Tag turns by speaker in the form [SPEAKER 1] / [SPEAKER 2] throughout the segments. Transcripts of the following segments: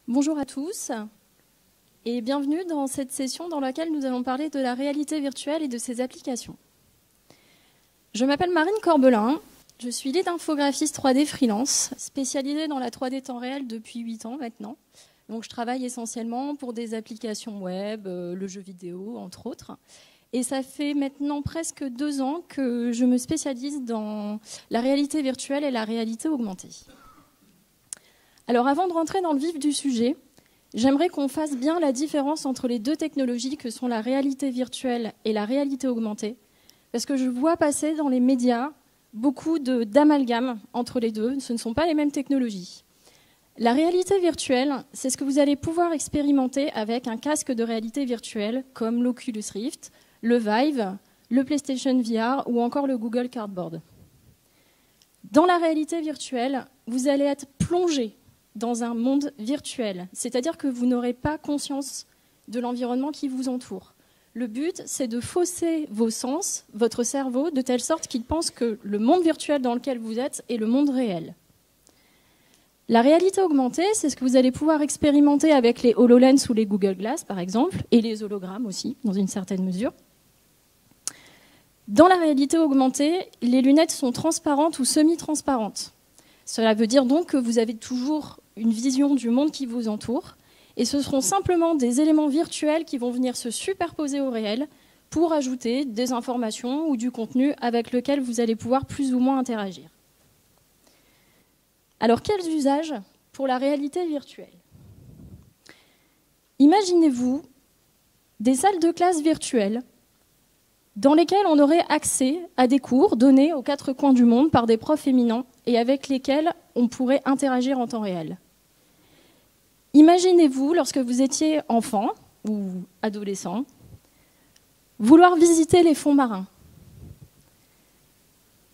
[SPEAKER 1] Bonjour à tous et bienvenue dans cette session dans laquelle nous allons parler de la réalité virtuelle et de ses applications. Je m'appelle Marine Corbelin, je suis lead infographiste 3D freelance, spécialisée dans la 3D temps réel depuis 8 ans maintenant. Donc je travaille essentiellement pour des applications web, le jeu vidéo entre autres. Et ça fait maintenant presque 2 ans que je me spécialise dans la réalité virtuelle et la réalité augmentée. Alors avant de rentrer dans le vif du sujet, j'aimerais qu'on fasse bien la différence entre les deux technologies que sont la réalité virtuelle et la réalité augmentée, parce que je vois passer dans les médias beaucoup d'amalgames entre les deux. Ce ne sont pas les mêmes technologies. La réalité virtuelle, c'est ce que vous allez pouvoir expérimenter avec un casque de réalité virtuelle comme l'Oculus Rift, le Vive, le PlayStation VR ou encore le Google Cardboard. Dans la réalité virtuelle, vous allez être plongé dans un monde virtuel, c'est-à-dire que vous n'aurez pas conscience de l'environnement qui vous entoure. Le but, c'est de fausser vos sens, votre cerveau, de telle sorte qu'il pense que le monde virtuel dans lequel vous êtes est le monde réel. La réalité augmentée, c'est ce que vous allez pouvoir expérimenter avec les HoloLens ou les Google Glass, par exemple, et les hologrammes aussi, dans une certaine mesure. Dans la réalité augmentée, les lunettes sont transparentes ou semi-transparentes. Cela veut dire donc que vous avez toujours une vision du monde qui vous entoure, et ce seront simplement des éléments virtuels qui vont venir se superposer au réel pour ajouter des informations ou du contenu avec lequel vous allez pouvoir plus ou moins interagir. Alors, quels usages pour la réalité virtuelle ? Imaginez-vous des salles de classe virtuelles dans lesquelles on aurait accès à des cours donnés aux 4 coins du monde par des profs éminents et avec lesquels on pourrait interagir en temps réel. Imaginez-vous, lorsque vous étiez enfant ou adolescent, vouloir visiter les fonds marins,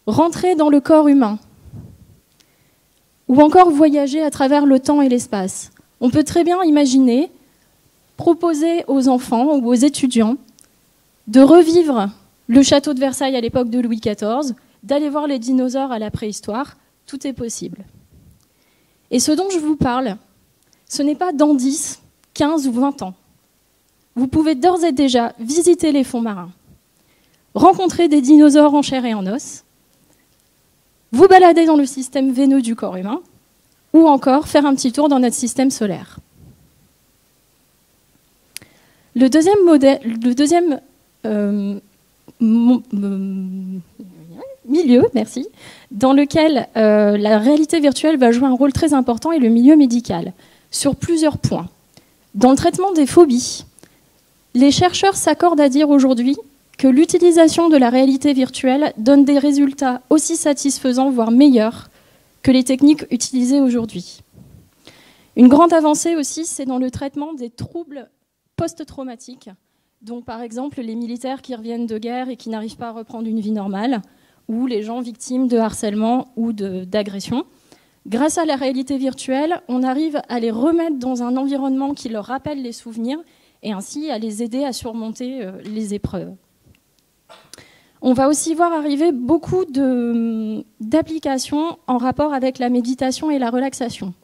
[SPEAKER 1] rentrer dans le corps humain, ou encore voyager à travers le temps et l'espace. On peut très bien imaginer proposer aux enfants ou aux étudiants de revivre le château de Versailles à l'époque de Louis XIV, d'aller voir les dinosaures à la préhistoire. Tout est possible. Et ce dont je vous parle, ce n'est pas dans 10, 15 ou 20 ans. Vous pouvez d'ores et déjà visiter les fonds marins, rencontrer des dinosaures en chair et en os, vous balader dans le système veineux du corps humain, ou encore faire un petit tour dans notre système solaire. Le deuxième milieu, merci, dans lequel la réalité virtuelle va jouer un rôle très important est le milieu médical, sur plusieurs points. Dans le traitement des phobies, les chercheurs s'accordent à dire aujourd'hui que l'utilisation de la réalité virtuelle donne des résultats aussi satisfaisants, voire meilleurs, que les techniques utilisées aujourd'hui. Une grande avancée aussi, c'est dans le traitement des troubles post-traumatiques, dont par exemple les militaires qui reviennent de guerre et qui n'arrivent pas à reprendre une vie normale, ou les gens victimes de harcèlement ou d'agression. Grâce à la réalité virtuelle, on arrive à les remettre dans un environnement qui leur rappelle les souvenirs et ainsi à les aider à surmonter les épreuves. On va aussi voir arriver beaucoup d'applications en rapport avec la méditation et la relaxation.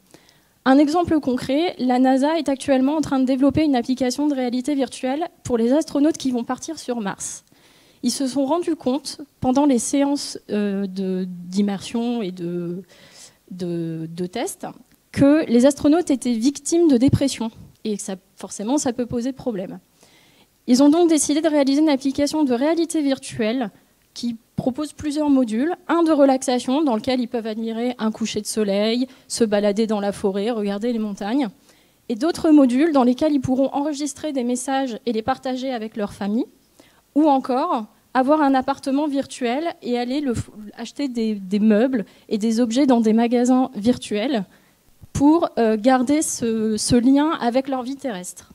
[SPEAKER 1] Un exemple concret, la NASA est actuellement en train de développer une application de réalité virtuelle pour les astronautes qui vont partir sur Mars. Ils se sont rendus compte, pendant les séances d'immersion et de tests, que les astronautes étaient victimes de dépression. Et forcément, ça peut poser problème. Ils ont donc décidé de réaliser une application de réalité virtuelle qui propose plusieurs modules. Un de relaxation, dans lequel ils peuvent admirer un coucher de soleil, se balader dans la forêt, regarder les montagnes. Et d'autres modules dans lesquels ils pourront enregistrer des messages et les partager avec leur famille. Ou encore avoir un appartement virtuel et aller acheter des meubles et des objets dans des magasins virtuels pour garder ce lien avec leur vie terrestre.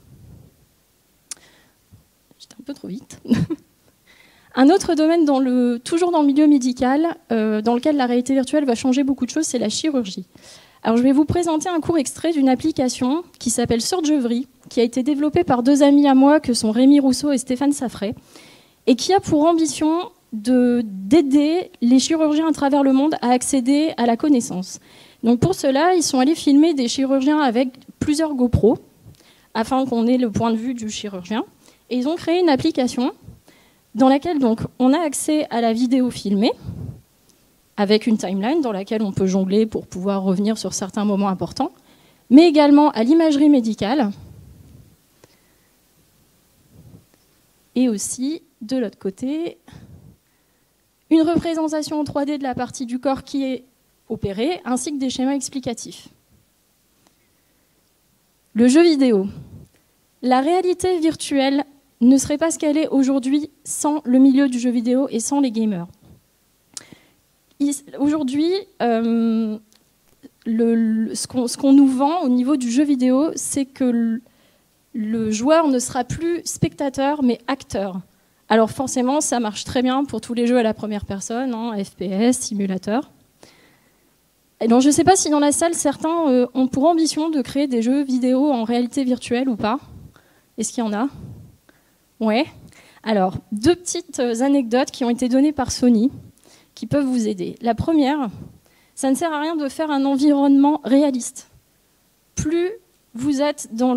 [SPEAKER 1] J'étais un peu trop vite. Un autre domaine, toujours dans le milieu médical, dans lequel la réalité virtuelle va changer beaucoup de choses, c'est la chirurgie. Alors, je vais vous présenter un court extrait d'une application qui s'appelle Surgery, qui a été développée par 2 amis à moi, que sont Rémi Rousseau et Stéphane Saffray, et qui a pour ambition d'aider les chirurgiens à travers le monde à accéder à la connaissance. Donc pour cela, ils sont allés filmer des chirurgiens avec plusieurs GoPro afin qu'on ait le point de vue du chirurgien. Et ils ont créé une application dans laquelle donc, on a accès à la vidéo filmée avec une timeline dans laquelle on peut jongler pour pouvoir revenir sur certains moments importants, mais également à l'imagerie médicale et aussi, de l'autre côté, une représentation en 3D de la partie du corps qui est opérée, ainsi que des schémas explicatifs. Le jeu vidéo. La réalité virtuelle ne serait pas ce qu'elle est aujourd'hui sans le milieu du jeu vidéo et sans les gamers. Aujourd'hui, ce qu'on nous vend au niveau du jeu vidéo, c'est que le joueur ne sera plus spectateur, mais acteur. Alors forcément, ça marche très bien pour tous les jeux à la première personne, hein, FPS, simulateur. Et donc, je ne sais pas si dans la salle, certains ont pour ambition de créer des jeux vidéo en réalité virtuelle ou pas. Est-ce qu'il y en a? Ouais. Alors, 2 petites anecdotes qui ont été données par Sony qui peuvent vous aider. La première, ça ne sert à rien de faire un environnement réaliste. Plus vous êtes dans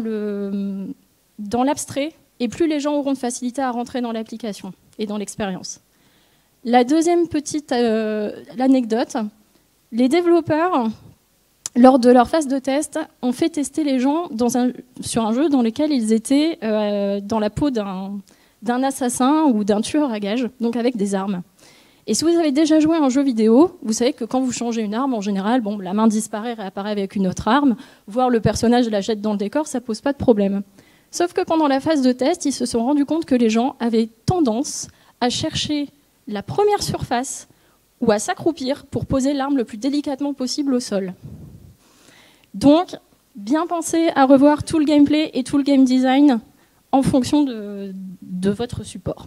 [SPEAKER 1] l'abstrait, et plus les gens auront de facilité à rentrer dans l'application et dans l'expérience. La deuxième petite anecdote, les développeurs, lors de leur phase de test, ont fait tester les gens sur un jeu dans lequel ils étaient dans la peau d'un assassin ou d'un tueur à gages, donc avec des armes. Et si vous avez déjà joué à un jeu vidéo, vous savez que quand vous changez une arme, en général, bon, la main disparaît et réapparaît avec une autre arme, voire le personnage la jette dans le décor, ça ne pose pas de problème. Sauf que pendant la phase de test, ils se sont rendus compte que les gens avaient tendance à chercher la première surface ou à s'accroupir pour poser l'arme le plus délicatement possible au sol. Donc, bien penser à revoir tout le gameplay et tout le game design en fonction de votre support.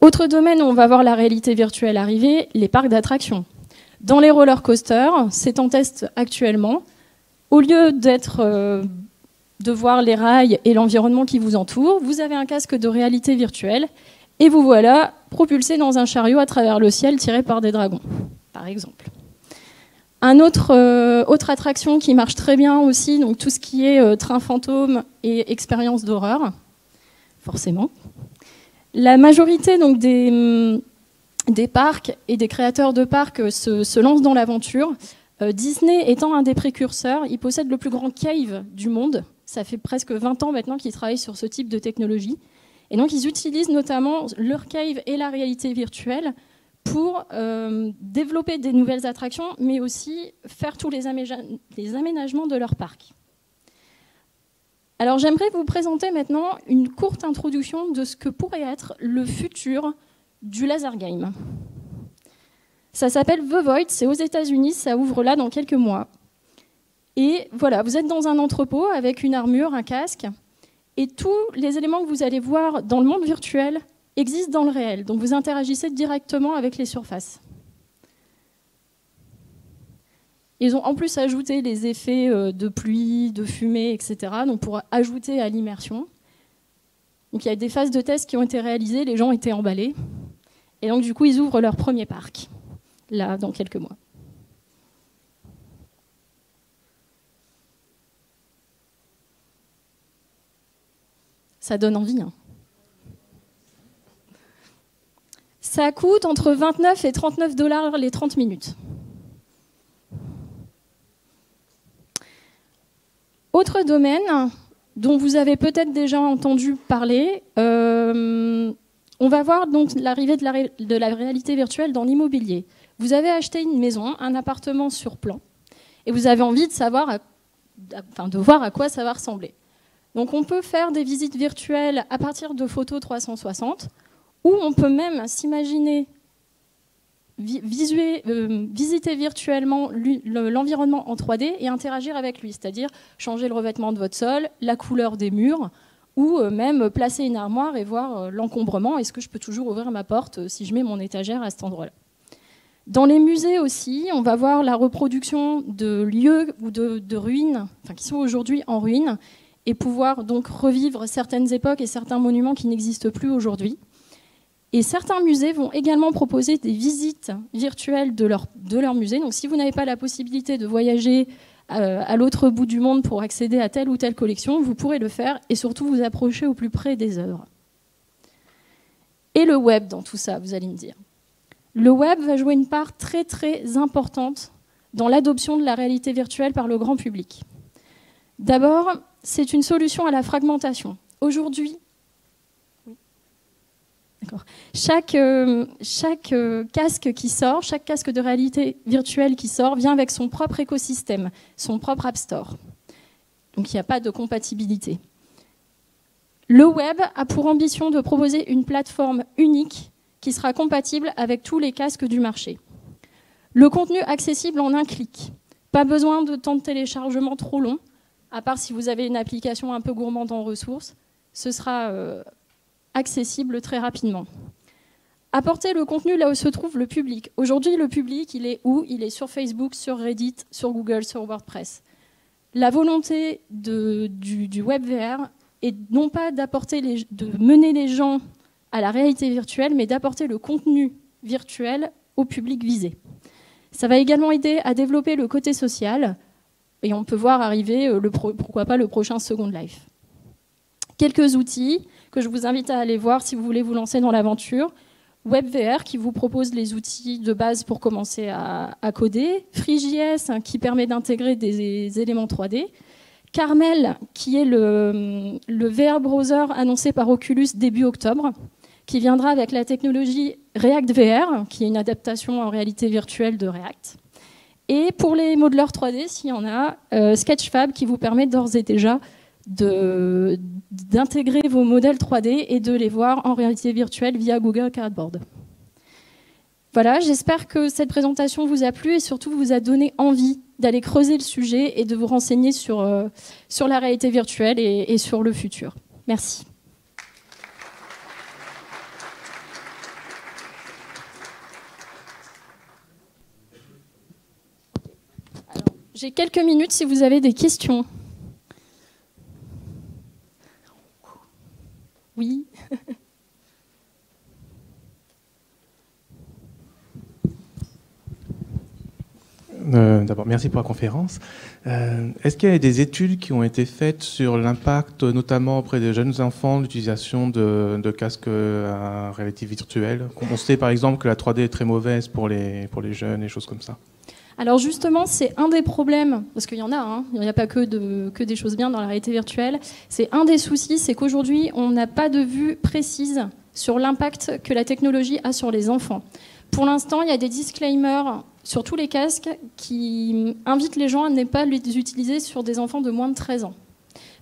[SPEAKER 1] Autre domaine où on va voir la réalité virtuelle arriver, les parcs d'attractions. Dans les roller coasters, c'est en test actuellement. Au lieu de voir les rails et l'environnement qui vous entoure, vous avez un casque de réalité virtuelle et vous voilà propulsé dans un chariot à travers le ciel tiré par des dragons, par exemple. Autre attraction qui marche très bien aussi, donc tout ce qui est train fantôme et expérience d'horreur, forcément. La majorité donc, des parcs et des créateurs de parcs se lancent dans l'aventure. Disney étant un des précurseurs, il possède le plus grand cave du monde. Ça fait presque 20 ans maintenant qu'ils travaillent sur ce type de technologie. Et donc ils utilisent notamment leur cave et la réalité virtuelle pour développer des nouvelles attractions, mais aussi faire tous les aménagements de leur parc. Alors j'aimerais vous présenter maintenant une courte introduction de ce que pourrait être le futur du laser game. Ça s'appelle The Void, c'est aux États-Unis, ça ouvre là dans quelques mois. Et voilà, vous êtes dans un entrepôt avec une armure, un casque, et tous les éléments que vous allez voir dans le monde virtuel existent dans le réel. Donc vous interagissez directement avec les surfaces. Ils ont en plus ajouté les effets de pluie, de fumée, etc. Donc pour ajouter à l'immersion. Donc il y a des phases de tests qui ont été réalisées, les gens étaient emballés. Et donc du coup, ils ouvrent leur premier parc, là, dans quelques mois. Ça donne envie, hein. Ça coûte entre 29 et 39 $ les 30 minutes. Autre domaine dont vous avez peut-être déjà entendu parler, on va voir donc l'arrivée de la réalité virtuelle dans l'immobilier. Vous avez acheté une maison, un appartement sur plan, et vous avez envie de voir à quoi ça va ressembler. Donc on peut faire des visites virtuelles à partir de photos 360, ou on peut même s'imaginer visiter virtuellement l'environnement en 3D et interagir avec lui, c'est-à-dire changer le revêtement de votre sol, la couleur des murs, ou même placer une armoire et voir l'encombrement. Est-ce que je peux toujours ouvrir ma porte si je mets mon étagère à cet endroit-là? Dans les musées aussi, on va voir la reproduction de lieux ou de ruines, qui sont aujourd'hui en ruine, et pouvoir donc revivre certaines époques et certains monuments qui n'existent plus aujourd'hui. Et certains musées vont également proposer des visites virtuelles de leur musée. Donc si vous n'avez pas la possibilité de voyager à l'autre bout du monde pour accéder à telle ou telle collection, vous pourrez le faire et surtout vous approcher au plus près des œuvres. Et le web dans tout ça, vous allez me dire. Le web va jouer une part très très importante dans l'adoption de la réalité virtuelle par le grand public. D'abord, c'est une solution à la fragmentation. Aujourd'hui, chaque casque qui sort, chaque casque de réalité virtuelle qui sort vient avec son propre écosystème, son propre App Store. Donc il n'y a pas de compatibilité. Le web a pour ambition de proposer une plateforme unique qui sera compatible avec tous les casques du marché. Le contenu accessible en un clic. Pas besoin de temps de téléchargement trop long, à part si vous avez une application un peu gourmande en ressources, ce sera accessible très rapidement. Apporter le contenu là où se trouve le public. Aujourd'hui, le public, il est où? Il est sur Facebook, sur Reddit, sur Google, sur WordPress. La volonté du web VR est non pas de mener les gens à la réalité virtuelle, mais d'apporter le contenu virtuel au public visé. Ça va également aider à développer le côté social, et on peut voir arriver, pourquoi pas, le prochain Second Life. Quelques outils que je vous invite à aller voir si vous voulez vous lancer dans l'aventure. WebVR qui vous propose les outils de base pour commencer à coder. FreeJS qui permet d'intégrer des éléments 3D. Carmel qui est le VR browser annoncé par Oculus début octobre, qui viendra avec la technologie React VR, qui est une adaptation en réalité virtuelle de React. Et pour les modeleurs 3D, s'il y en a, Sketchfab qui vous permet d'ores et déjà d'intégrer vos modèles 3D et de les voir en réalité virtuelle via Google Cardboard. Voilà, j'espère que cette présentation vous a plu et surtout vous a donné envie d'aller creuser le sujet et de vous renseigner sur la réalité virtuelle et sur le futur. Merci. J'ai quelques minutes si vous avez des questions. Oui.
[SPEAKER 2] D'abord, merci pour la conférence. Est-ce qu'il y a des études qui ont été faites sur l'impact, notamment auprès des jeunes enfants, l'utilisation de casques à réalité virtuelle? On sait par exemple que la 3D est très mauvaise pour les jeunes et choses comme ça.
[SPEAKER 1] Alors justement, c'est un des problèmes, parce qu'il y en a, hein, il n'y a pas que des choses bien dans la réalité virtuelle, c'est un des soucis, c'est qu'aujourd'hui, on n'a pas de vue précise sur l'impact que la technologie a sur les enfants. Pour l'instant, il y a des disclaimers sur tous les casques qui invitent les gens à ne pas les utiliser sur des enfants de moins de 13 ans.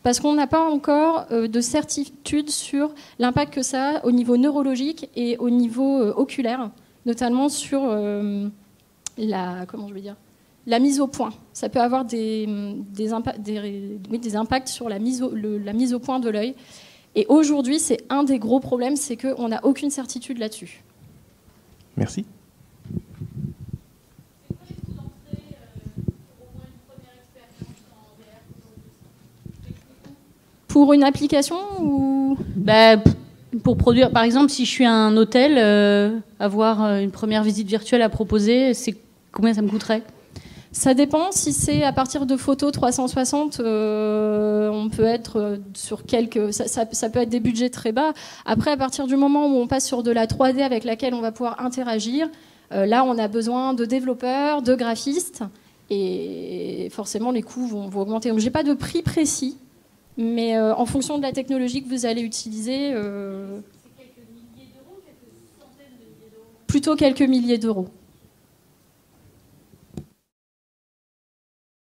[SPEAKER 1] Parce qu'on n'a pas encore de certitude sur l'impact que ça a au niveau neurologique et au niveau oculaire, notamment sur la mise au point. Ça peut avoir des impacts sur la mise au point de l'œil. Et aujourd'hui, c'est un des gros problèmes, c'est qu'on n'a aucune certitude là-dessus.
[SPEAKER 2] Merci.
[SPEAKER 1] Pour une application ou...
[SPEAKER 3] Pour produire, par exemple, si je suis à un hôtel, avoir une première visite virtuelle à proposer, combien ça me coûterait?
[SPEAKER 1] Ça dépend. Si c'est à partir de photos 360, on peut être sur quelques... Ça peut être des budgets très bas. Après, à partir du moment où on passe sur de la 3D avec laquelle on va pouvoir interagir, là, on a besoin de développeurs, de graphistes, et forcément, les coûts vont augmenter. Donc, j'ai pas de prix précis. Mais en fonction de la technologie que vous allez utiliser... C'est quelques milliers d'euros, quelques centaines de milliers d'euros? Plutôt quelques milliers d'euros.